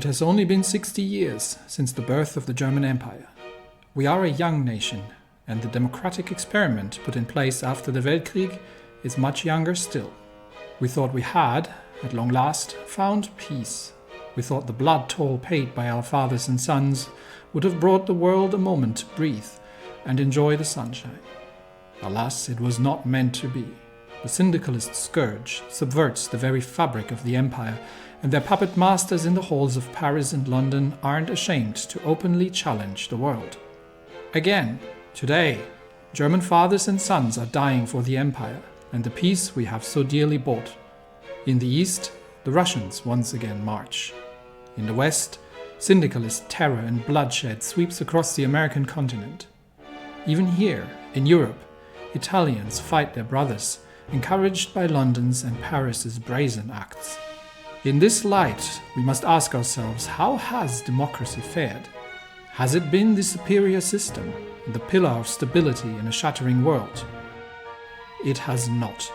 has only been 60 years since the birth of the German Empire. We are a young nation, and the democratic experiment put in place after the Weltkrieg is much younger still. We thought we had, at long last, found peace. We thought the blood toll paid by our fathers and sons would have brought the world a moment to breathe and enjoy the sunshine. Alas, it was not meant to be. The syndicalist scourge subverts the very fabric of the empire, and their puppet masters in the halls of Paris and London aren't ashamed to openly challenge the world. Again, today, German fathers and sons are dying for the empire and the peace we have so dearly bought. In the east, the Russians once again march. In the west, syndicalist terror and bloodshed sweeps across the American continent. Even here, in Europe, Italians fight their brothers, encouraged by London's and Paris's brazen acts. In this light, we must ask ourselves, how has democracy fared? Has it been the superior system, the pillar of stability in a shattering world? It has not.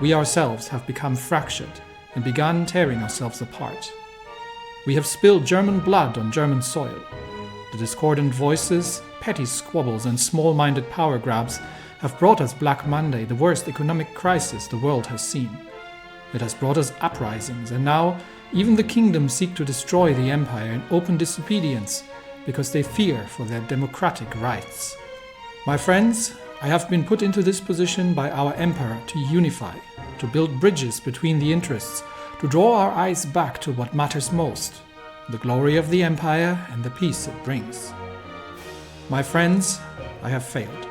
We ourselves have become fractured and begun tearing ourselves apart. We have spilled German blood on German soil. The discordant voices, petty squabbles and small-minded power grabs have brought us Black Monday, the worst economic crisis the world has seen. It has brought us uprisings, and now even the kingdoms seek to destroy the empire in open disobedience because they fear for their democratic rights. My friends, I have been put into this position by our emperor to unify, to build bridges between the interests, to draw our eyes back to what matters most, the glory of the empire and the peace it brings. My friends, I have failed.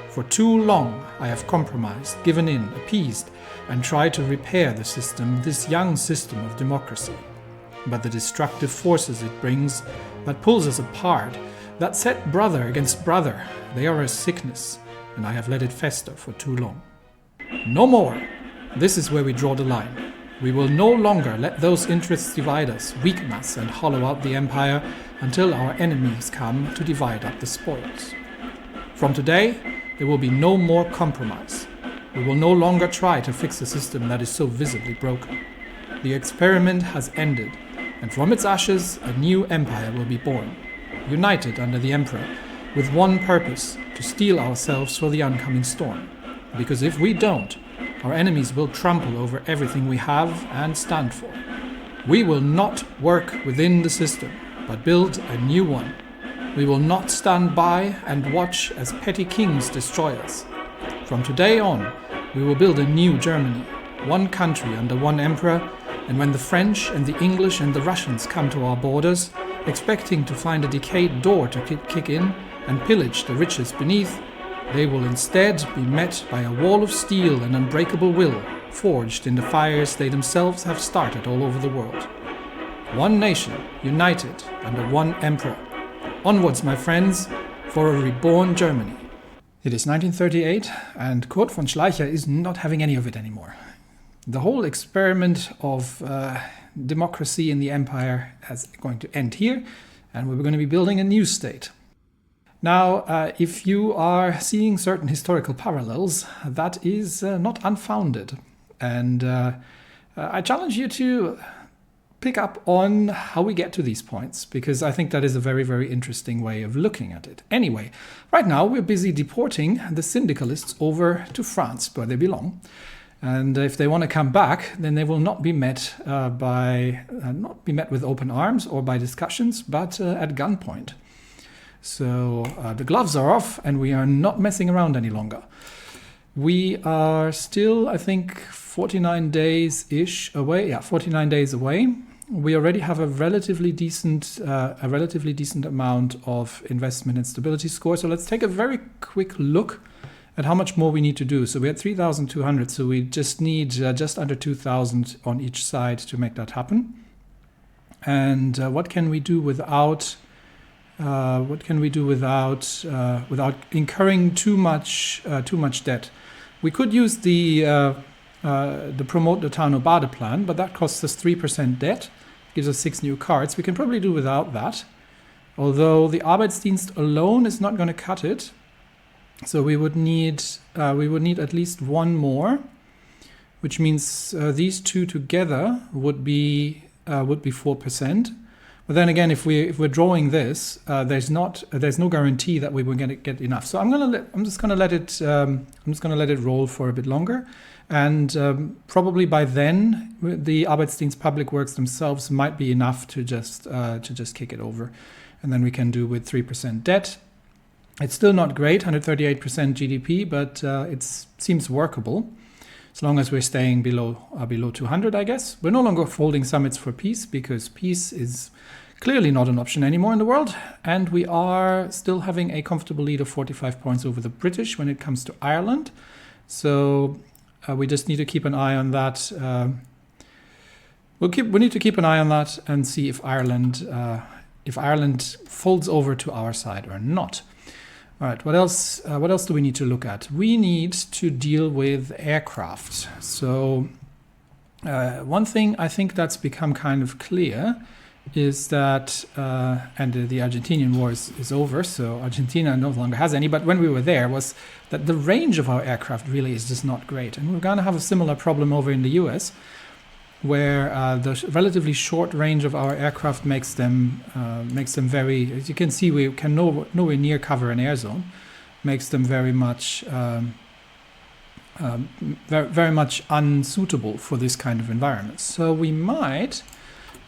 For too long I have compromised, given in, appeased, and tried to repair the system, this young system of democracy. But the destructive forces it brings, that pulls us apart, that set brother against brother, they are a sickness, and I have let it fester for too long. No more! This is where we draw the line. We will no longer let those interests divide us, weaken us, and hollow out the empire until our enemies come to divide up the spoils. From today, there will be no more compromise. We will no longer try to fix a system that is so visibly broken. The experiment has ended, and from its ashes a new empire will be born, united under the emperor, with one purpose, to steel ourselves for the oncoming storm. Because if we don't, our enemies will trample over everything we have and stand for. We will not work within the system, but build a new one. We will not stand by and watch as petty kings destroy us. From today on, we will build a new Germany, one country under one emperor, and when the French and the English and the Russians come to our borders, expecting to find a decayed door to kick in and pillage the riches beneath, they will instead be met by a wall of steel and unbreakable will, forged in the fires they themselves have started all over the world. One nation, united under one emperor. Onwards, my friends, for a reborn Germany. It is 1938, and Kurt von Schleicher is not having any of it anymore. The whole experiment of democracy in the empire is going to end here, and we're going to be building a new state. Now, if you are seeing certain historical parallels, that is not unfounded. And I challenge you to pick up on how we get to these points, because I think that is a very, very interesting way of looking at it. Anyway, right now we're busy deporting the syndicalists over to France, where they belong. And if they want to come back, then they will not be met with open arms or by discussions, but at gunpoint. So the gloves are off, and we are not messing around any longer. We are still, I think, 49 days-ish away. Yeah, 49 days away. We already have a relatively decent amount of investment and stability score. So let's take a very quick look at how much more we need to do. So we're at 3,200. So we just need just under 2,000 on each side to make that happen. And what can we do without incurring too much debt? We could use the Promote the Tarnobade plan, but that costs us 3% debt, gives us 6 new cards. We can probably do without that, although the Arbeitsdienst alone is not going to cut it. So we would need at least one more, which means these two together would be 4%. But then again, if we're drawing this, there's no guarantee that we will get enough. So I'm just gonna let it roll for a bit longer, and probably by then the Arbeitsdienst Public Works themselves might be enough to just kick it over, and then we can do with 3% debt. It's still not great, 138% GDP, but it seems workable. As long as we're staying below 200, I guess. We're no longer holding summits for peace, because peace is clearly not an option anymore in the world. And we are still having a comfortable lead of 45 points over the British when it comes to Ireland. So we just need to keep an eye on that. We need to keep an eye on that and see if Ireland folds over to our side or not. All right, what else do we need to look at? We need to deal with aircraft. So one thing I think that's become kind of clear is that, and the Argentinian war is over, so Argentina no longer has any, but when we were there was that the range of our aircraft really is just not great. And we're going to have a similar problem over in the US, where the relatively short range of our aircraft makes them very, as you can see, we can nowhere near cover an air zone, makes them very much very much unsuitable for this kind of environment. So we might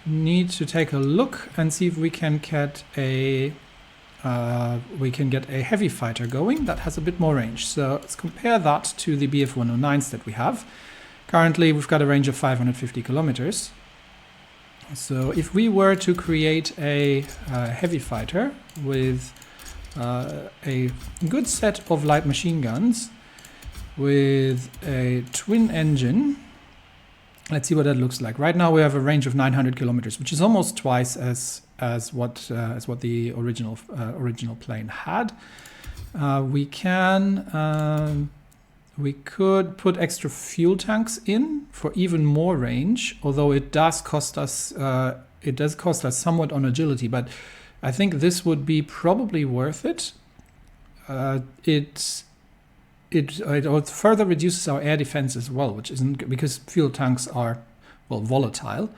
need to take a look and see if we can get a heavy fighter going that has a bit more range. So let's compare that to the Bf-109s that we have. Currently, we've got a range of 550 kilometers. So if we were to create a heavy fighter with a good set of light machine guns with a twin engine, let's see what that looks like. Right now, we have a range of 900 kilometers, which is almost twice as what the original plane had. We could put extra fuel tanks in for even more range, although it does cost us somewhat on agility, but I think this would be probably worth it. It further reduces our air defense as well, which isn't, because fuel tanks are, well, volatile.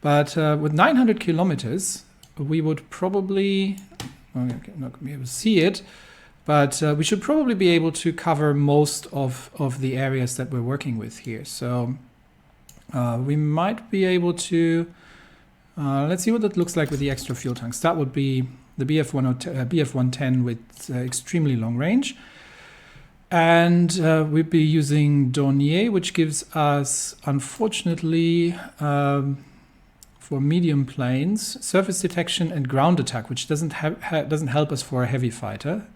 But with 900 kilometers, we would probably, not going to be able to see it, but we should probably be able to cover most of the areas that we're working with here. So we might be able to, let's see what that looks like with the extra fuel tanks. That would be the Bf-110 with extremely long range. And we'd be using Dornier, which gives us, unfortunately, for medium planes, surface detection and ground attack, which doesn't help us for a heavy fighter.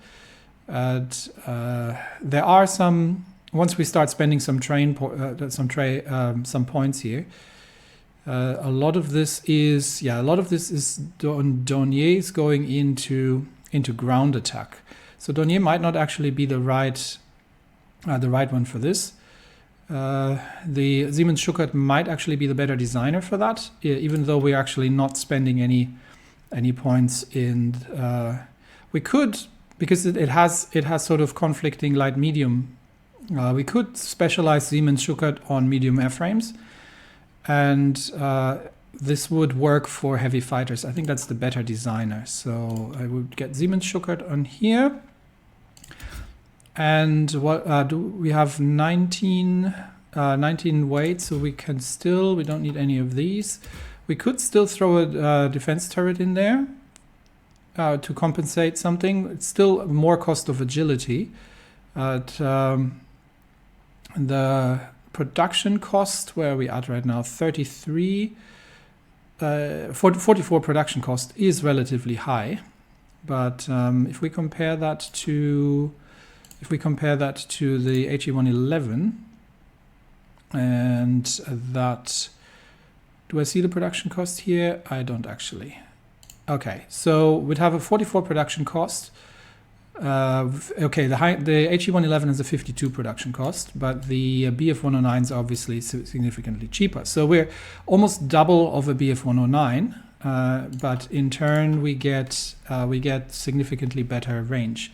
There are some, once we start spending some points here, a lot of this is Dornier's going into ground attack. So Dornier might not actually be the right one for this. The Siemens Schuckert might actually be the better designer for that, even though we're actually not spending any points in. We could, because it has sort of conflicting light medium. We could specialize Siemens Schuckert on medium airframes, and this would work for heavy fighters. I think that's the better designer. So I would get Siemens Schuckert on here. And what we have 19 weight, so we don't need any of these. We could still throw a defense turret in there to compensate something. It's still more cost of agility. The production cost, where are we at right now? 44 production cost is relatively high, but if we compare that to the HE111, and that, do I see the production cost here? I don't actually. Okay, so we'd have a 44 production cost. Okay, the HE111 has a 52 production cost, but the Bf-109 is obviously significantly cheaper. So we're almost double of a Bf-109, but in turn we get significantly better range.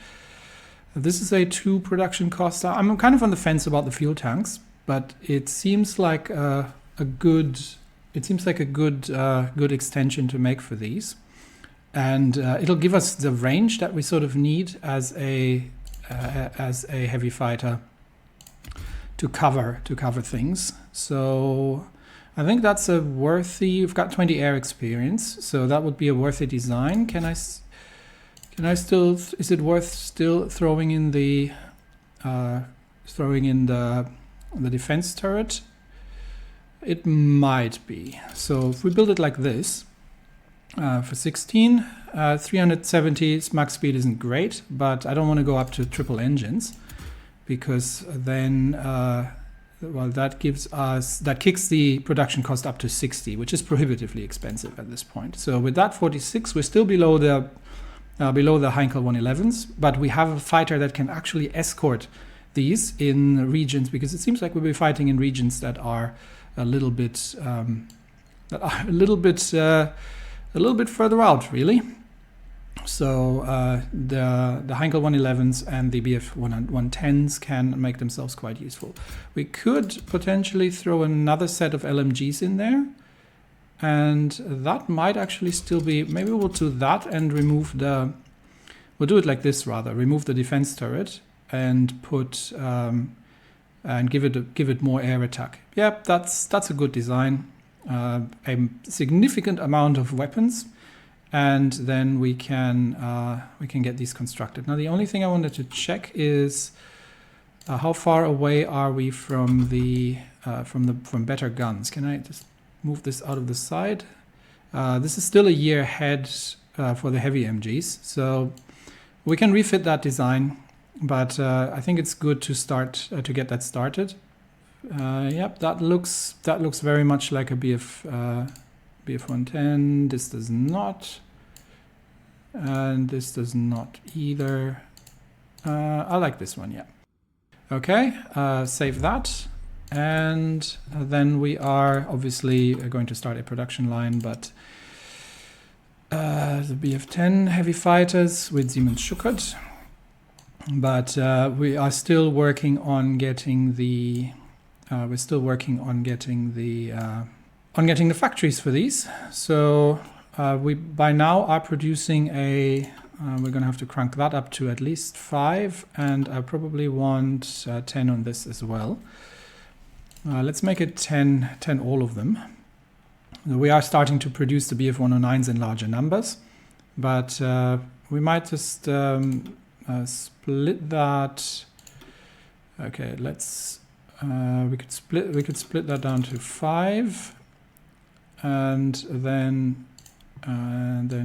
This is a 2 production cost. I'm kind of on the fence about the fuel tanks, but it seems like a good it seems like a good extension to make for these. And it'll give us the range that we sort of need as a heavy fighter to cover things. So I think that's a worthy. We've got 20 air experience, so that would be a worthy design. Can I still? Is it worth still throwing in the defense turret? It might be. So if we build it like this. For 16, 370 max speed isn't great, but I don't want to go up to triple engines because then, well, that kicks the production cost up to 60, which is prohibitively expensive at this point. So with that 46, we're still below the Heinkel 111s, but we have a fighter that can actually escort these in regions, because it seems like we'll be fighting in regions that are a little bit further out, really. So the Heinkel 111s and the BF 110s can make themselves quite useful. We could potentially throw another set of LMGs in there, and that might actually still be. Maybe we'll do that and remove the. We'll do it like this rather. Remove the defense turret and put and give it more air attack. Yep, that's a good design. A significant amount of weapons, and then we can get these constructed. Now the only thing I wanted to check is how far away are we from from better guns? Can I just move this out of the side? This is still a year ahead for the heavy MGs, so we can refit that design, but I think it's good to start to get that started. Yep, that looks very much like a BF 110. This does not, and this does not either. I like this one, yeah. Okay, save that, and then we are obviously going to start a production line, but the BF-10 heavy fighters with Siemens Schuckert, but we are still working on getting the. We're still working on getting the factories for these. So we by now are producing a. We're going to have to crank that up to at least 5, and I probably want 10 on this as well. Let's make it 10 all of them. We are starting to produce the BF-109s in larger numbers, but we might just split that. Okay, let's. We could split that down to 5, and then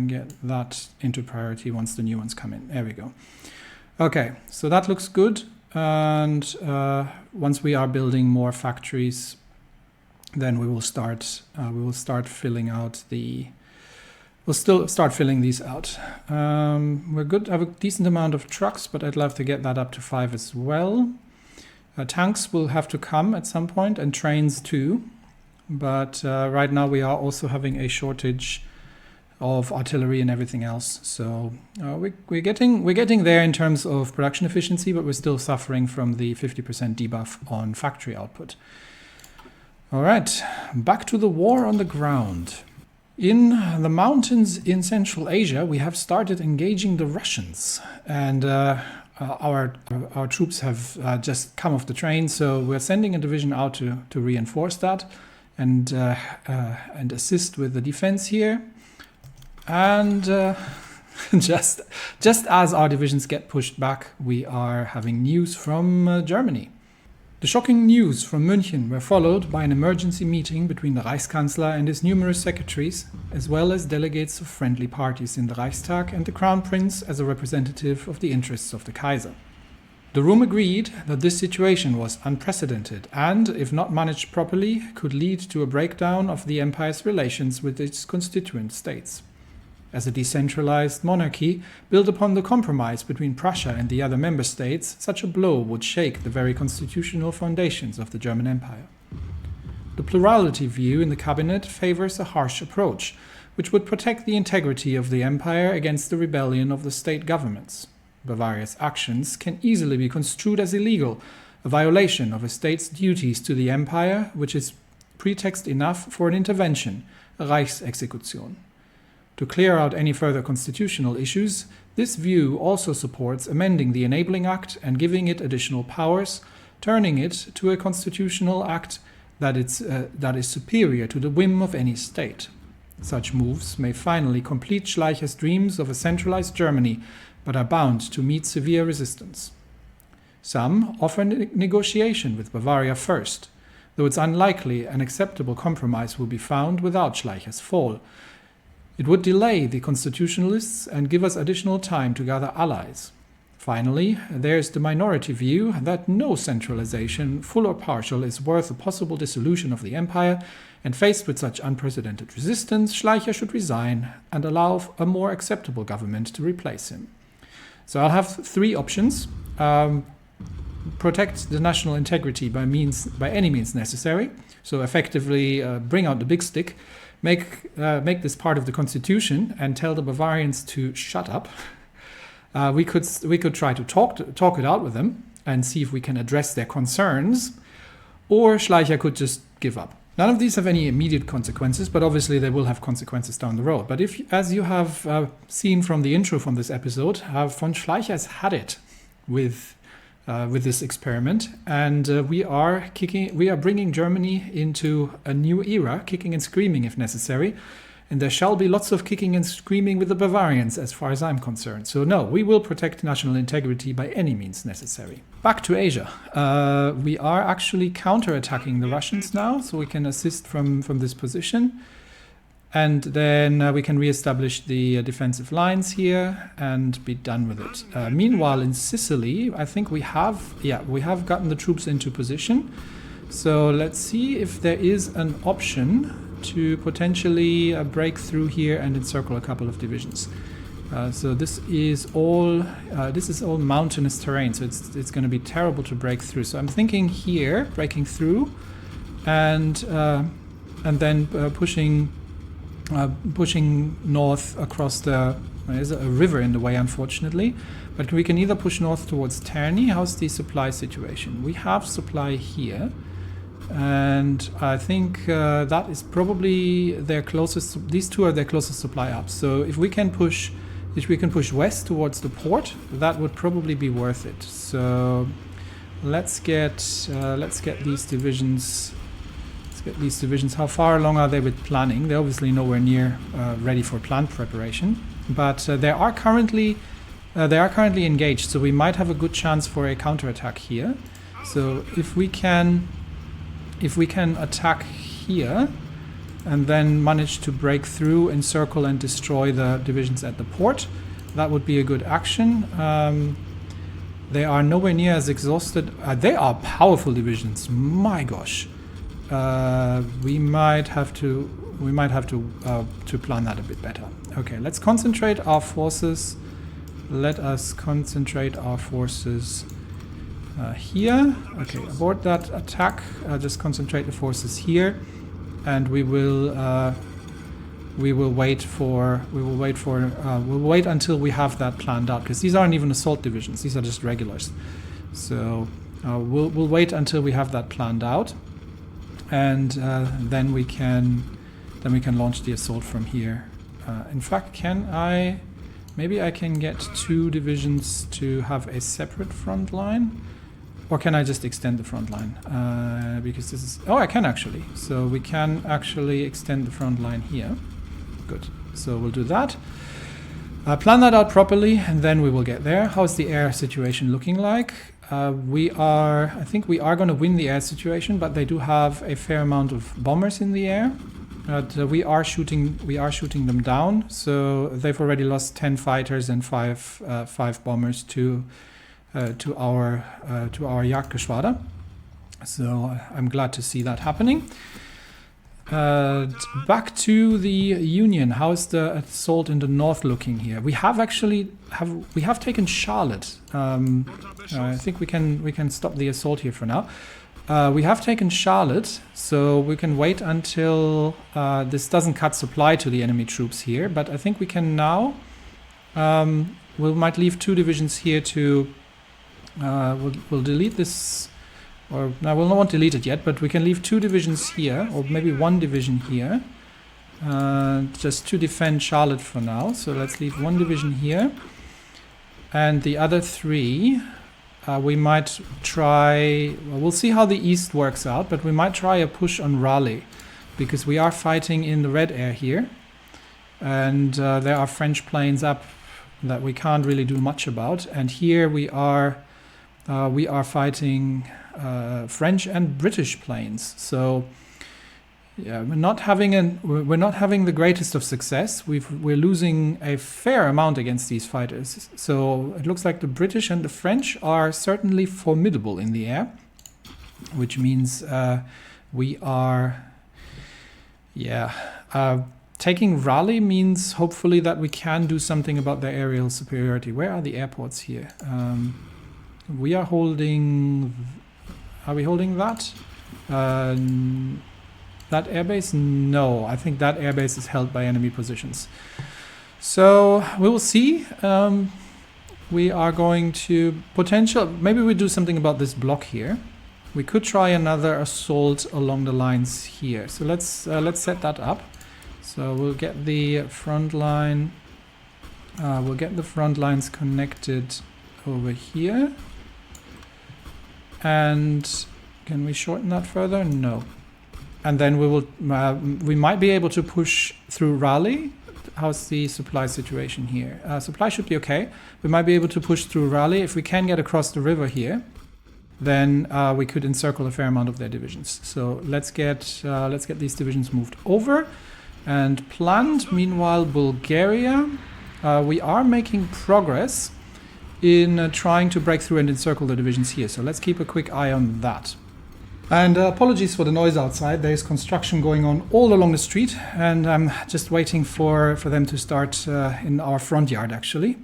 get that into priority once the new ones come in. There we go. Okay, so that looks good. And once we are building more factories, then we will start filling out the. We'll still start filling these out. We're good. I have a decent amount of trucks, but I'd love to get that up to 5 as well. Tanks will have to come at some point, and trains too. But right now we are also having a shortage of artillery and everything else. So we're getting there in terms of production efficiency, but we're still suffering from the 50% debuff on factory output. All right, back to the war on the ground. In the mountains in Central Asia, we have started engaging the Russians, and our troops have just come off the train, so we're sending a division out to reinforce that and assist with the defense here. And just as our divisions get pushed back, we are having news from Germany. The shocking news from München were followed by an emergency meeting between the Reichskanzler and his numerous secretaries, as well as delegates of friendly parties in the Reichstag and the Crown Prince as a representative of the interests of the Kaiser. The room agreed that this situation was unprecedented and, if not managed properly, could lead to a breakdown of the empire's relations with its constituent states. As a decentralized monarchy built upon the compromise between Prussia and the other member states, such a blow would shake the very constitutional foundations of the German Empire. The plurality view in the cabinet favors a harsh approach, which would protect the integrity of the empire against the rebellion of the state governments. Bavaria's actions can easily be construed as illegal, a violation of a state's duties to the empire, which is pretext enough for an intervention, a Reichsexekution. To clear out any further constitutional issues, this view also supports amending the Enabling Act and giving it additional powers, turning it to a constitutional act that is superior to the whim of any state. Such moves may finally complete Schleicher's dreams of a centralized Germany, but are bound to meet severe resistance. Some offer negotiation with Bavaria first, though it's unlikely an acceptable compromise will be found without Schleicher's fall. It would delay the constitutionalists and give us additional time to gather allies. Finally, there's the minority view that no centralization, full or partial, is worth a possible dissolution of the empire, and faced with such unprecedented resistance, Schleicher should resign and allow a more acceptable government to replace him. So I'll have three options. Protect the national integrity by any means necessary. So effectively bring out the big stick, make this part of the constitution, and tell the Bavarians to shut up. We could try to talk it out with them and see if we can address their concerns, or Schleicher could just give up. None of these have any immediate consequences, but obviously they will have consequences down the road. But if, as you have seen from the intro from this episode, von Schleicher has had it with this experiment, and we are bringing Germany into a new era, kicking and screaming if necessary. And there shall be lots of kicking and screaming with the Bavarians, as far as I'm concerned. So no, we will protect national integrity by any means necessary. Back to Asia. We are actually counterattacking the Russians now, so we can assist from this position. And then we can reestablish the defensive lines here and be done with it. Meanwhile, in Sicily, I think we have gotten the troops into position. So let's see if there is an option to potentially break through here and encircle a couple of divisions. So this is all mountainous terrain, so it's going to be terrible to break through. So I'm thinking here, breaking through, and then pushing north across there's a river in the way, unfortunately. But we can either push north towards Terni. How's the supply situation? We have supply here. And I think that is probably their closest. These two are their closest supply ups. So if we can push west towards the port, that would probably be worth it. So let's get these divisions. How far along are they with planning? They're obviously nowhere near ready for plant preparation, but they are currently engaged. So we might have a good chance for a counterattack here. So if we can attack here and then manage to break through, encircle and destroy the divisions at the port, that would be a good action. They are nowhere near as exhausted. They are powerful divisions. My gosh. We might have to plan that a bit better. Okay, let's concentrate our forces. Let us concentrate our forces here. Okay, abort that attack. Just concentrate the forces here, and we'll wait until we have that planned out, because these aren't even assault divisions; these are just regulars. So we'll wait until we have that planned out, and then we can launch the assault from here. In fact, maybe I can get two divisions to have a separate front line. Or can I just extend the front line? Because this is... Oh, I can actually. So we can actually extend the front line here. Good. So we'll do that. Plan that out properly, and then we will get there. How's the air situation looking like? I think we are going to win the air situation, but they do have a fair amount of bombers in the air. But we are shooting them down. So they've already lost 10 fighters and five bombers to our Jagdgeschwader. So I'm glad to see that happening. Back to the Union. How's the assault in the north looking here? We have taken Charlotte. I think we can stop the assault here for now. We have taken Charlotte, so we can wait until this doesn't cut supply to the enemy troops here. But I think we can now. We might leave two divisions here to. We'll delete this or I will not delete it yet, but we can leave 2 divisions here, or maybe 1 division here, just to defend Charlotte for now. So let's leave 1 division here, and the other 3 we might try, well, we'll see how the east works out, but we might try a push on Raleigh, because we are fighting in the red air here, and there are French planes up that we can't really do much about, and here we are fighting French and British planes. So yeah, we're not having the greatest of success. We're losing a fair amount against these fighters. So it looks like the British and the French are certainly formidable in the air, which means we are, taking Raleigh means hopefully that we can do something about their aerial superiority. Where are the airports here? We are holding. Are we holding that? That airbase? No, I think that airbase is held by enemy positions. So we will see. We are going to maybe we do something about this block here. We could try another assault along the lines here. So let's set that up. So we'll get the front line. We'll get the front lines connected over here. And can we shorten that further? No. And then we might be able to push through Raleigh. How's the supply situation here? Supply should be okay. We might be able to push through Raleigh. If we can get across the river here, then we could encircle a fair amount of their divisions. So let's get these divisions moved over. And planned, meanwhile, Bulgaria. We are making progress in trying to break through and encircle the divisions here. So let's keep a quick eye on that. And apologies for the noise outside. There is construction going on all along the street, and I'm just waiting for them to start in our front yard, actually.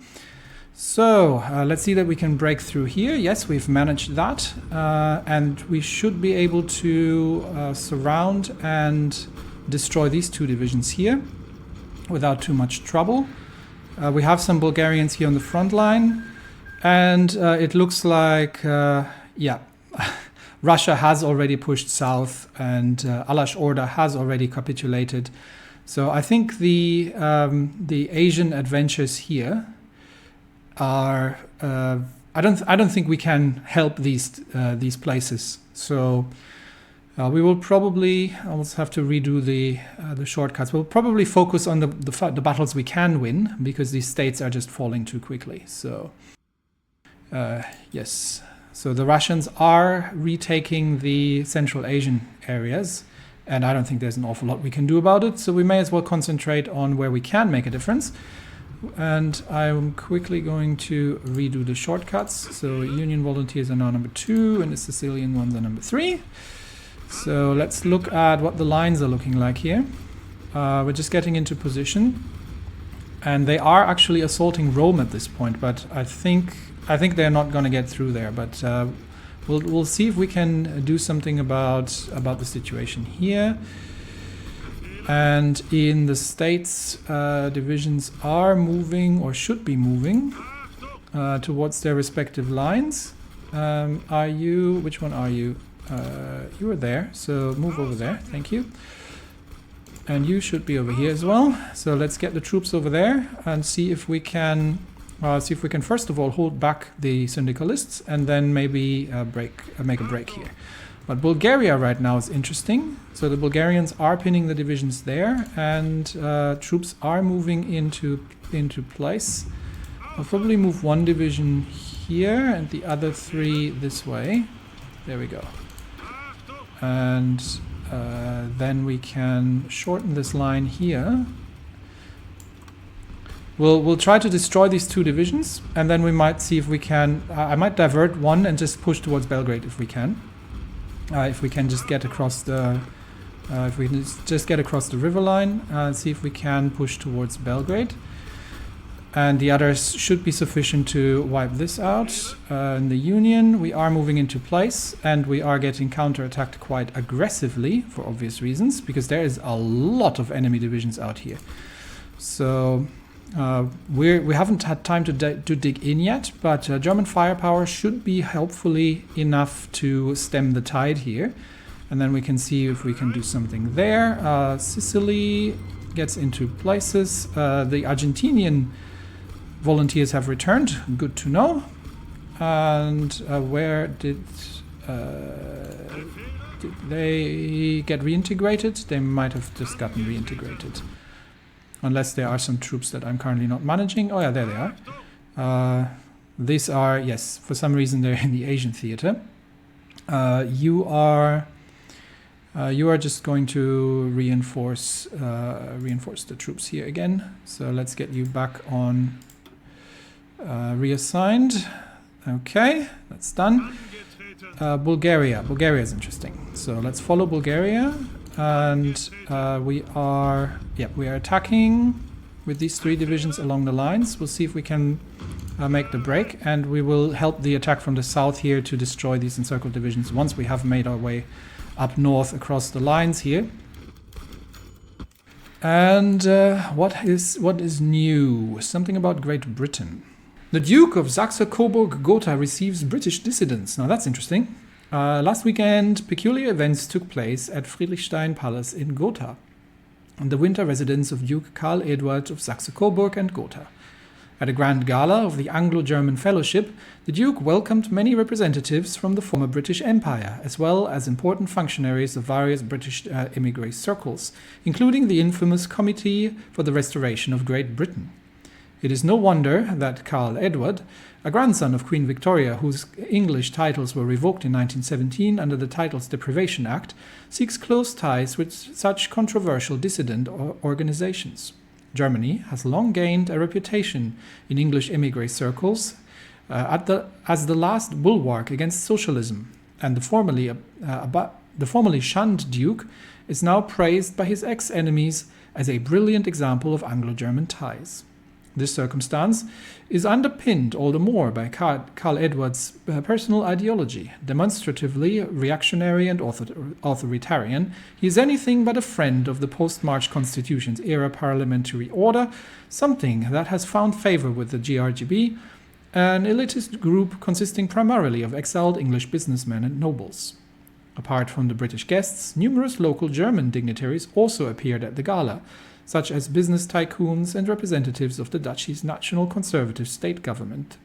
So let's see that we can break through here. Yes, we've managed that, and we should be able to surround and destroy these 2 divisions here without too much trouble. We have some Bulgarians here on the front line, and it looks like, Russia has already pushed south, and Alash Orda has already capitulated. So I think the Asian adventures here are. I don't think we can help these places. So we will probably. I'll have to redo the shortcuts. We'll probably focus on the battles we can win, because these states are just falling too quickly. So yes. So the Russians are retaking the Central Asian areas, and I don't think there's an awful lot we can do about it. So we may as well concentrate on where we can make a difference. And I'm quickly going to redo the shortcuts. So Union volunteers are now number 2, and the Sicilian ones are number 3. So let's look at what the lines are looking like here. We're just getting into position, and they are actually assaulting Rome at this point, but I think they're not going to get through there, but we'll see if we can do something about the situation here. And in the States, divisions are moving, or should be moving, towards their respective lines. Which one are you? You are there, so move over there, thank you. And you should be over here as well. So let's get the troops over there and see if we can first of all hold back the syndicalists, and then maybe make a break here. But Bulgaria right now is interesting. So the Bulgarians are pinning the divisions there, and troops are moving into place. I'll probably move 1 division here and the other 3 this way. There we go. And then we can shorten this line here. We'll try to destroy these 2 divisions, and then we might see if we can. I might divert 1 and just push towards Belgrade if we can. If we can just get across the, river line, see if we can push towards Belgrade. And the others should be sufficient to wipe this out. In the Union, we are moving into place, and we are getting counterattacked quite aggressively for obvious reasons, because there is a lot of enemy divisions out here. So We haven't had time to dig in yet, but German firepower should be helpfully enough to stem the tide here. And then we can see if we can do something there. Sicily gets into places. The Argentinian volunteers have returned. Good to know. And where did they get reintegrated? They might have just gotten reintegrated. Unless there are some troops that I'm currently not managing. Oh yeah, there they are. These are, yes, for some reason they're in the Asian theater. You are just going to reinforce the troops here again. So let's get you back on reassigned. Okay, that's done. Bulgaria is interesting. So let's follow Bulgaria. And we are attacking with these 3 divisions along the lines. We'll see if we can make the break, and we will help the attack from the south here to destroy these encircled divisions once we have made our way up north across the lines here. And what is new? Something about Great Britain. The Duke of Saxe-Coburg-Gotha receives British dissidents. Now that's interesting. Last weekend, peculiar events took place at Friedrichstein Palace in Gotha, the winter residence of Duke Karl Eduard of Saxe-Coburg and Gotha. At a grand gala of the Anglo-German Fellowship, the Duke welcomed many representatives from the former British Empire, as well as important functionaries of various British émigré circles, including the infamous Committee for the Restoration of Great Britain. It is no wonder that Karl Edward, a grandson of Queen Victoria whose English titles were revoked in 1917 under the Titles Deprivation Act, seeks close ties with such controversial dissident organizations. Germany has long gained a reputation in English émigré circles as the last bulwark against socialism, and the formerly shunned Duke is now praised by his ex-enemies as a brilliant example of Anglo-German ties. This circumstance is underpinned all the more by Karl Edward's personal ideology. Demonstratively reactionary and authoritarian, he is anything but a friend of the post-March Constitution's era parliamentary order, something that has found favor with the GRGB, an elitist group consisting primarily of exiled English businessmen and nobles. Apart from the British guests, numerous local German dignitaries also appeared at the gala, such as business tycoons and representatives of the Duchy's National Conservative state government.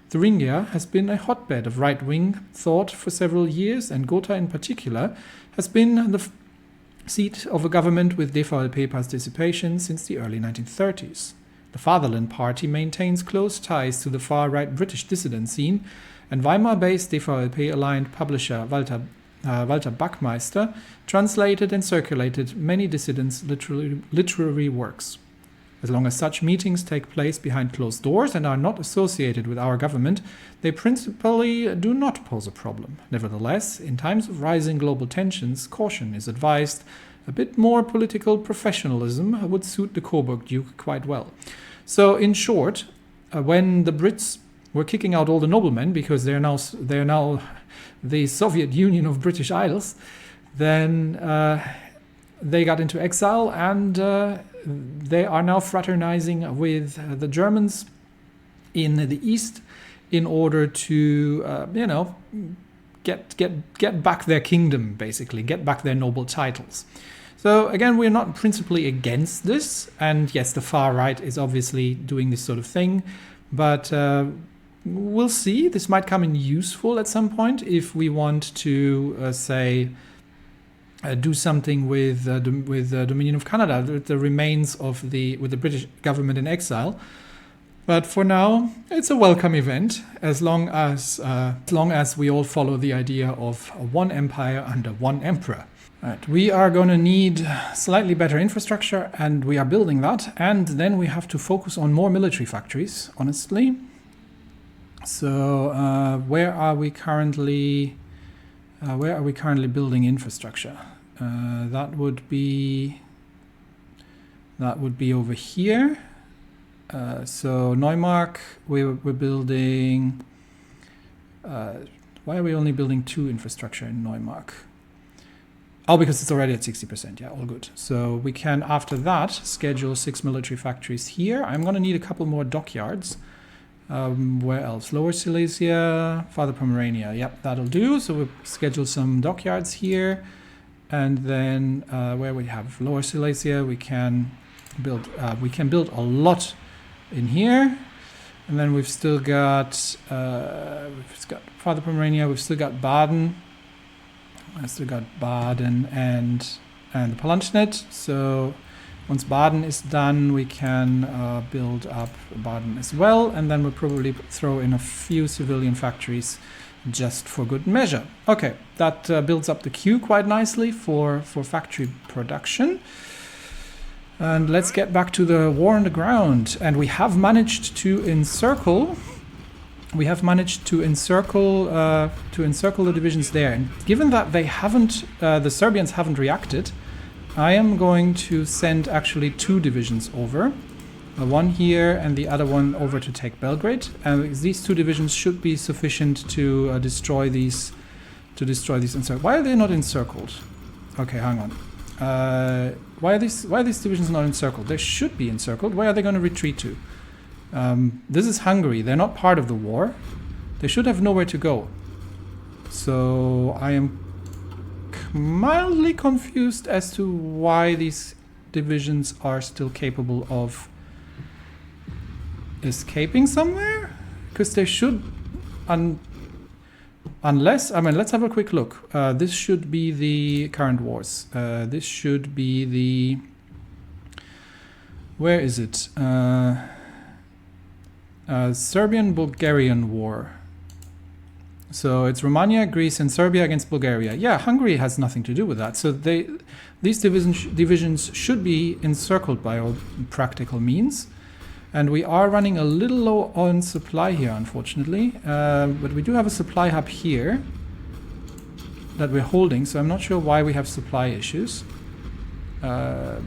Thuringia has been a hotbed of right-wing thought for several years, and Gotha in particular has been the seat of a government with DVLP participation since the early 1930s. The Fatherland Party maintains close ties to the far-right British dissident scene, and Weimar-based DVLP-aligned publisher Walter Backmeister translated and circulated many dissidents' literary works. As long as such meetings take place behind closed doors and are not associated with our government, they principally do not pose a problem. Nevertheless, in times of rising global tensions, caution is advised. A bit more political professionalism would suit the Coburg Duke quite well. So, in short, when the Brits were kicking out all the noblemen because they're now the Soviet Union of British Isles, then they got into exile, and they are now fraternizing with the Germans in the East in order to, get back their kingdom, basically, get back their noble titles. So again, we're not principally against this, and yes, the far right is obviously doing this sort of thing, but we'll see. This might come in useful at some point if we want to, do something with the Dominion of Canada, the remains of with the British government in exile. But for now, it's a welcome event, as long as we all follow the idea of one empire under one emperor. Right, we are going to need slightly better infrastructure, and we are building that. And then we have to focus on more military factories, honestly. So where are we currently building infrastructure? That would be over here. So Neumark, we're building. Why are we only building 2 infrastructure in Neumark? Oh, because it's already at 60%. Yeah, all good. So we can, after that, schedule 6 military factories here. I'm going to need a couple more dockyards. Where else? Lower Silesia, Farther Pomerania. Yep, that'll do. So we'll schedule some dockyards here. And then where we have Lower Silesia, we can build a lot in here. And then we've still got Farther Pomerania, we've still got Baden. I still got Baden and the Palatinate. So once Baden is done, we can build up Baden as well. And then we'll probably throw in a few civilian factories just for good measure. Okay, that builds up the queue quite nicely for factory production. And let's get back to the war on the ground. And we have managed to encircle the divisions there. And given that they haven't, the Serbians haven't reacted, I am going to send actually 2 divisions over. One here and the other one over to take Belgrade. And these 2 divisions should be sufficient to destroy these encircled. Why are they not encircled? Okay, hang on. Why are these divisions not encircled? They should be encircled. Where are they going to retreat to? This is Hungary. They're not part of the war. They should have nowhere to go. So I am mildly confused as to why these divisions are still capable of escaping somewhere. Because they should, unless, I mean, let's have a quick look. This should be the current wars. This should be the, where is it? Serbian-Bulgarian war. So it's Romania, Greece, and Serbia against Bulgaria. Yeah, Hungary has nothing to do with that. So these divisions should be encircled by all practical means. And we are running a little low on supply here, unfortunately. But we do have a supply hub here that we're holding. So I'm not sure why we have supply issues. That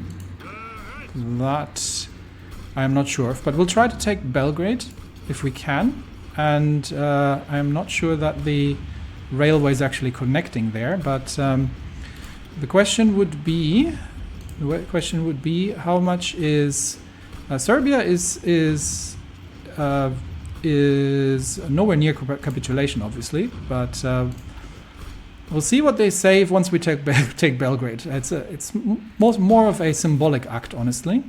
I am not sure of, but we'll try to take Belgrade if we can. And I'm not sure that the railway is actually connecting there. But the question would be how much is Serbia is nowhere near capitulation, obviously, but we'll see what they say once we take Belgrade. It's more of a symbolic act, honestly.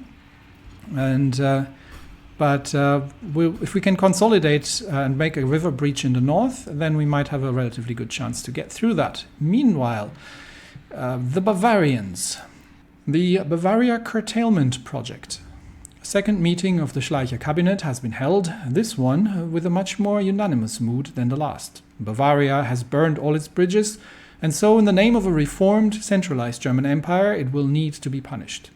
And if we can consolidate and make a river breach in the north, then we might have a relatively good chance to get through that. Meanwhile, the Bavarians, the Bavaria Curtailment Project. A second meeting of the Schleicher cabinet has been held, this one with a much more unanimous mood than the last. Bavaria has burned all its bridges, and so in the name of a reformed, centralized German Empire, it will need to be punished.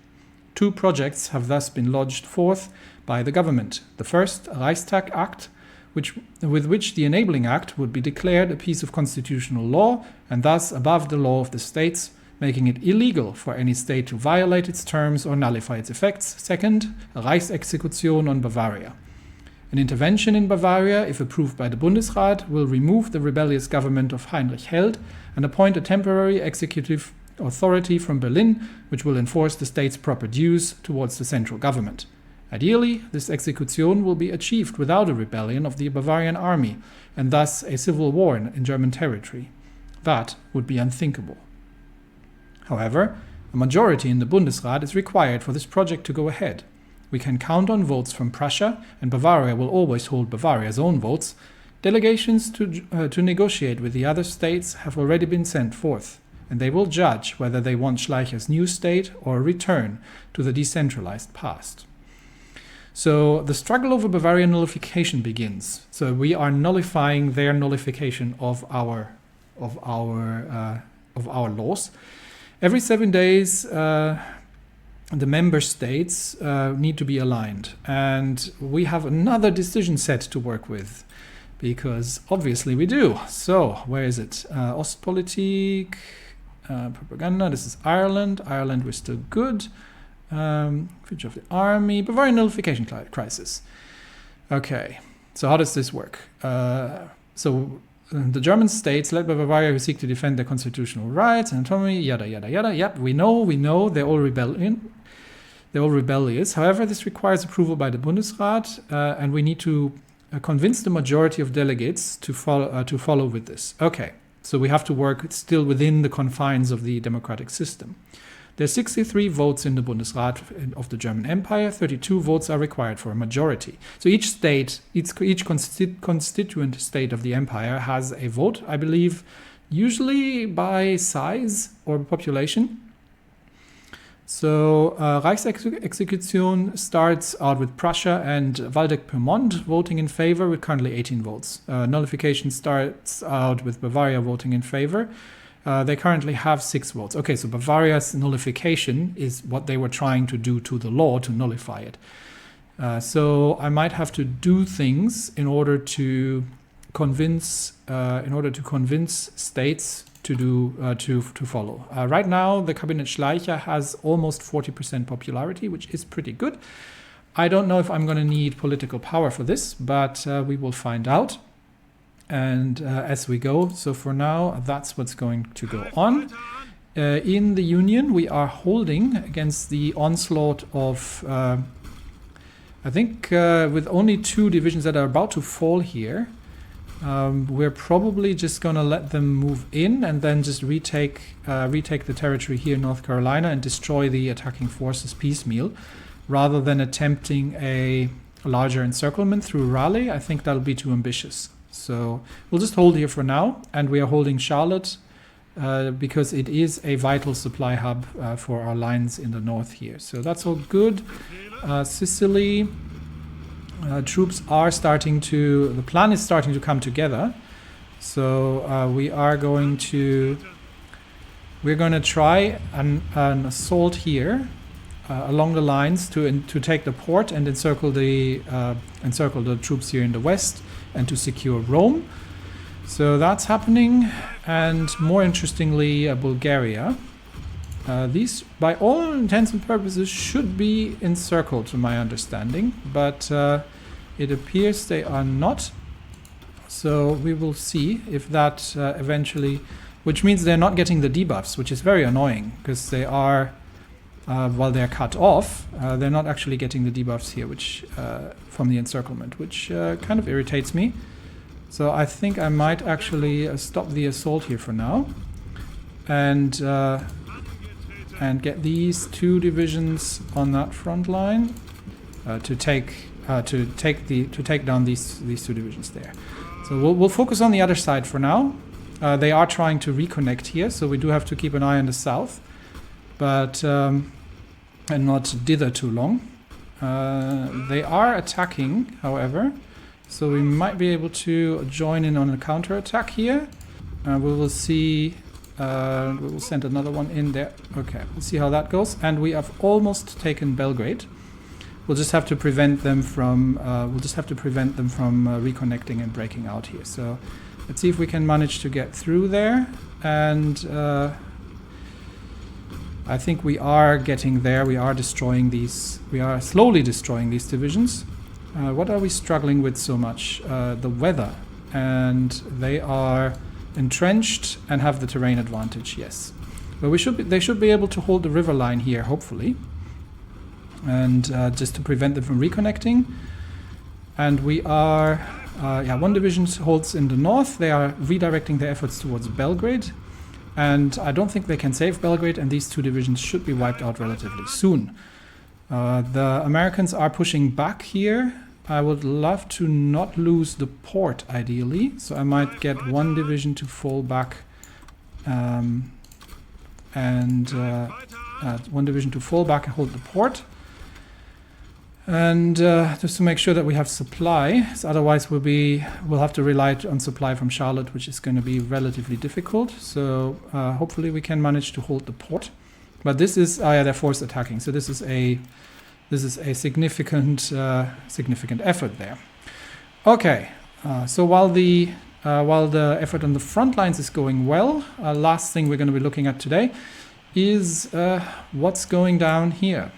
2 projects have thus been lodged forth by the government. The first, Reichstag Act, with which the Enabling Act would be declared a piece of constitutional law and thus above the law of the states, making it illegal for any state to violate its terms or nullify its effects. Second, a Reichsexekution on Bavaria. An intervention in Bavaria, if approved by the Bundesrat, will remove the rebellious government of Heinrich Held and appoint a temporary executive authority from Berlin, which will enforce the state's proper dues towards the central government. Ideally, this execution will be achieved without a rebellion of the Bavarian army, and thus a civil war in German territory. That would be unthinkable. However, a majority in the Bundesrat is required for this project to go ahead. We can count on votes from Prussia, and Bavaria will always hold Bavaria's own votes. Delegations to negotiate with the other states have already been sent forth, and they will judge whether they want Schleicher's new state or a return to the decentralized past. So the struggle over Bavarian nullification begins. So we are nullifying their nullification of our laws. Every 7 days, the member states need to be aligned, and we have another decision set to work with, because obviously we do. So where is it? Ostpolitik, propaganda. This is Ireland. Ireland, we're still good. Future of the army. Bavarian nullification crisis. Okay. So how does this work? So the German states led by Bavaria who seek to defend their constitutional rights and autonomy, yada, yada, yada. Yep, we know, they're all rebellious. However, this requires approval by the Bundesrat, and we need to convince the majority of delegates to follow with this. Okay, so we have to work still within the confines of the democratic system. There are 63 votes in the Bundesrat of the German Empire. 32 votes are required for a majority. So each state, each constituent state of the empire has a vote, I believe, usually by size or population. So Reichsexekution starts out with Prussia and Waldeck-Pyrmont voting in favor with currently 18 votes. Nullification starts out with Bavaria voting in favor. They currently have 6 votes. Okay, so Bavaria's nullification is what they were trying to do to the law to nullify it. So I might have to do things in order to convince states to follow. Right now, the Cabinet Schleicher has almost 40% popularity, which is pretty good. I don't know if I'm going to need political power for this, but we will find out. And as we go, so for now, that's what's going to go on. In the Union, we are holding against the onslaught of, I think, with only 2 divisions that are about to fall here. We're probably just going to let them move in and then just retake the territory here in North Carolina and destroy the attacking forces piecemeal, rather than attempting a larger encirclement through Raleigh. I think that'll be too ambitious. So we'll just hold here for now, and we are holding Charlotte because it is a vital supply hub for our lines in the north here. So that's all good. Sicily, troops are the plan is starting to come together. So we're going to try an assault here along the lines to take the port and encircle the troops here in the west, and to secure Rome. So that's happening. And more interestingly, Bulgaria. These, by all intents and purposes, should be encircled, to my understanding, but it appears they are not. So we will see if that eventually, which means they're not getting the debuffs, which is very annoying, because they are, while they're cut off, they're not actually getting the debuffs here, which from the encirclement, which kind of irritates me. So I think I might actually stop the assault here for now, and get these 2 divisions on that front line to take down these 2 divisions there. So we'll focus on the other side for now. They are trying to reconnect here, so we do have to keep an eye on the south, but and not dither too long. They are attacking, however, so we might be able to join in on a counterattack here. We will see. We will send another one in there. Okay, we'll see how that goes. And we have almost taken Belgrade. We'll just have to prevent them from. Reconnecting and breaking out here. So let's see if we can manage to get through there. And I think we are getting there. We are destroying these. We are slowly destroying these divisions. What are we struggling with so much? The weather, and they are entrenched and have the terrain advantage. Yes, but they should be able to hold the river line here, hopefully, and just to prevent them from reconnecting. And we are, 1 division holds in the north. They are redirecting their efforts towards Belgrade, and I don't think they can save Belgrade. And these 2 divisions should be wiped out relatively soon. The Americans are pushing back here. I would love to not lose the port, ideally. So I might get 1 division to fall back, and 1 division to fall back and hold the port. And just to make sure that we have supply, so otherwise we'll have to rely on supply from Charlotte, which is going to be relatively difficult. So hopefully we can manage to hold the port. But this is, they're force attacking. So this is a significant effort there. Okay, so while the effort on the front lines is going well, last thing we're going to be looking at today is what's going down here.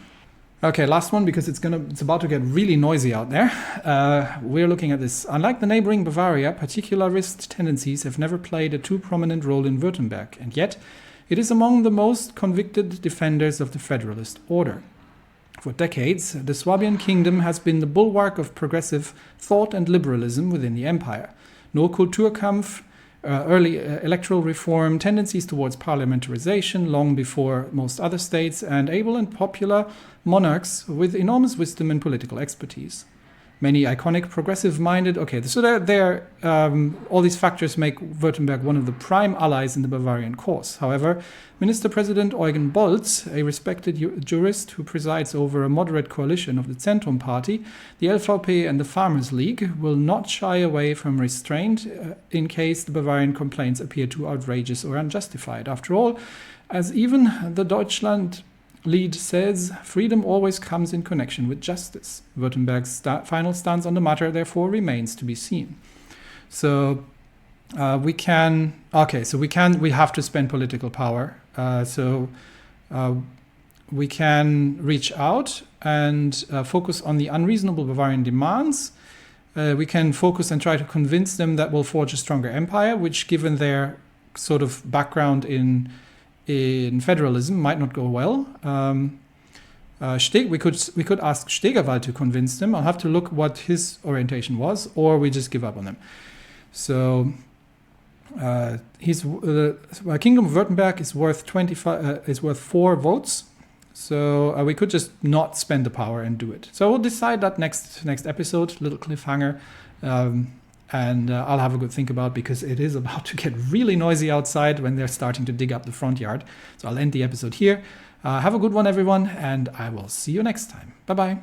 Okay, last one, because it's about to get really noisy out there. We're looking at this. Unlike the neighboring Bavaria, particularist tendencies have never played a too prominent role in Württemberg, and yet it is among the most convicted defenders of the federalist order. For decades, the Swabian kingdom has been the bulwark of progressive thought and liberalism within the empire. No Kulturkampf, early electoral reform, tendencies towards parliamentarization long before most other states, and able and popular monarchs with enormous wisdom and political expertise. Many iconic, progressive-minded... Okay, so all these factors make Württemberg one of the prime allies in the Bavarian cause. However, Minister President Eugen Bolz, a respected jurist who presides over a moderate coalition of the Zentrum Party, the LVP and the Farmers' League, will not shy away from restraint in case the Bavarian complaints appear too outrageous or unjustified. After all, as even the Deutschland lead says, freedom always comes in connection with justice. Württemberg's final stance on the matter therefore remains to be seen. So we have to spend political power. We can reach out and focus on the unreasonable Bavarian demands. We can focus and try to convince them that we'll forge a stronger empire, which, given their sort of background in federalism, might not go well. We could ask Stegerwald to convince them. I'll have to look what his orientation was, or we just give up on them. So Kingdom of Württemberg is worth 4 votes. So we could just not spend the power and do it. So we'll decide that next episode, little cliffhanger. And I'll have a good think about, because it is about to get really noisy outside when they're starting to dig up the front yard. So I'll end the episode here. Have a good one, everyone, and I will see you next time. Bye-bye.